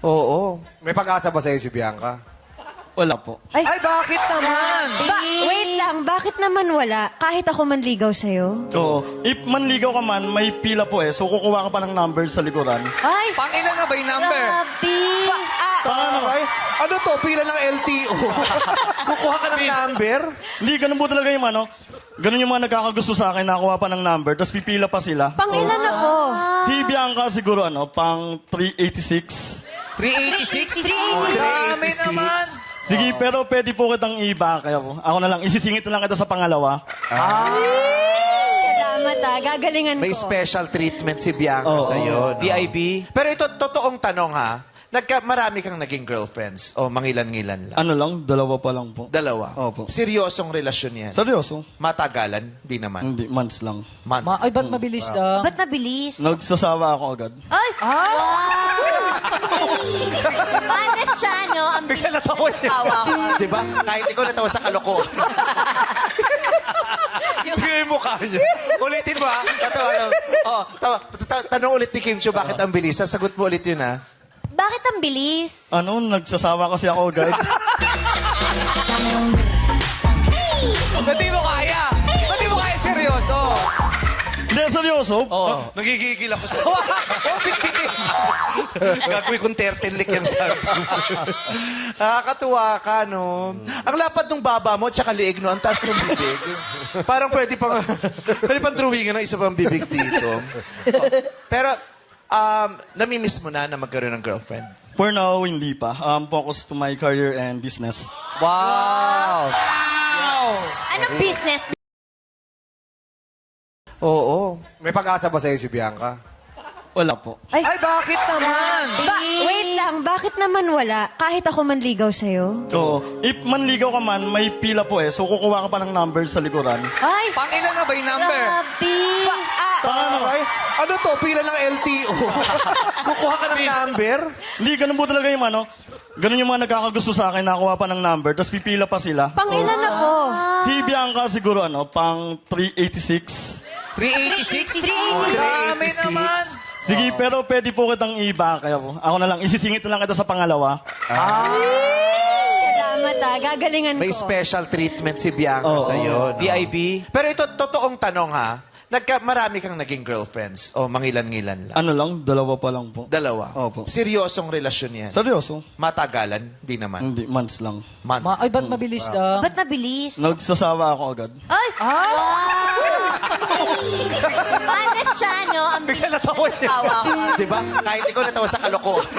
Oo. May pag-asa ba sa'yo si Bianca? Wala po. Ay, bakit naman? wait lang, bakit naman wala? Kahit ako manligaw sa'yo? Oo. If manligaw ka man, may pila po eh. So kukuha ka pa ng number sa likuran. Ay, Pangilan na ba yung number? grabe. Ay, ano to? Pila ng LTO. Kukuha ka ng number? Hindi, ganun po talaga yung ano. Ganun yung mga nagkakagusto sa akin, nakuha pa ng number, tapos pipila pa sila. Pangilan ako. Si Bianca siguro pang 386. 386? 386. Dami naman. Sige, pero pwede po kitang i-back. Ako na lang, isisingit na lang kita sa pangalawa. Salamat gagalingan May ko. special treatment si Bianca Oo. sa'yo. No? VIP? Pero ito, totoong tanong ha. Marami kang naging girlfriends o mangilan-ngilan lang? Ano lang, dalawa pa lang po. Dalawa? Opo. Seryosong relasyon yan? Seryoso? Matagalan? Di naman? Hindi, months lang. Months? Ay, ba't mabilis lang? Ba't nabilis? Nagsasawa ako agad. Ay! Wow! Honest siya, no? Ang bilis na tawa ko. Di ba? Kahit ikaw natawa sa kalokohan. Yung mukha niya. Ulitin mo ha. Tatawa lang. Oh, tanong ulit ni Kim Chiu, bakit ang bilis? Sasagot mo ulit yun ha. Bakit ang bilis? Nagsasawa kasi ako agad. Ba't di mo kaya? Ba't di mo kaya seryoso? Hindi, seryoso? Oo. Nagigigil ako sa... Oh, bit-bitin. Gagawin kong tertenlik yung sabi. Nakakatuwa ka, no? Ang lapad ng baba mo, tsaka liig, no? Ang taas ng bibig. Parang pwede pang drawingan ng isa pang bibig dito. Oh. Pero, namimiss mo na magkaroon ng girlfriend? For now, hindi pa. Focus to my career and business. Wow. Anong business? Oo. May pag-asa ba sa'yo si Bianca? Wala po. Ay, bakit naman? wait lang, bakit naman wala? Kahit ako manligaw sa'yo? Oo. If manligaw ka man, may pila po eh. So kukuha ka pa ng number sa likuran. Ay, Pangilan na ba yung number? grabe. Ay, ano to? Pila ng LTO. Kukuha ka ng number? Hindi, ganun po talaga yung ano. Ganun yung mga nagkakagusto sa akin, nakuha pa ng number, tapos pipila pa sila. Pangilan ako. Si Bianca siguro pang 386. 386? 386. Dami naman. Sige, pero pwede po kitang i-back. Ako na lang, isisingit na lang kita sa pangalawa. Salamat gagalingan May ko. special treatment si Bianca Oo. sa'yo. No? VIP? Pero ito, totoong tanong ha. Marami kang naging girlfriends o mangilan-ngilan lang? Ano lang, dalawa pa lang po. Dalawa? Opo. Seryosong relasyon yan? Seryoso? Matagalan? Di naman? Hindi, months lang. Months? Ay, ba't mabilis lang? Ba't nabilis? Nagsasawa ako agad. Ay! Wow! Honest siya, no? Ang bilis na tawa ko. Di ba? Kahit ikaw natawa sa kalokohan.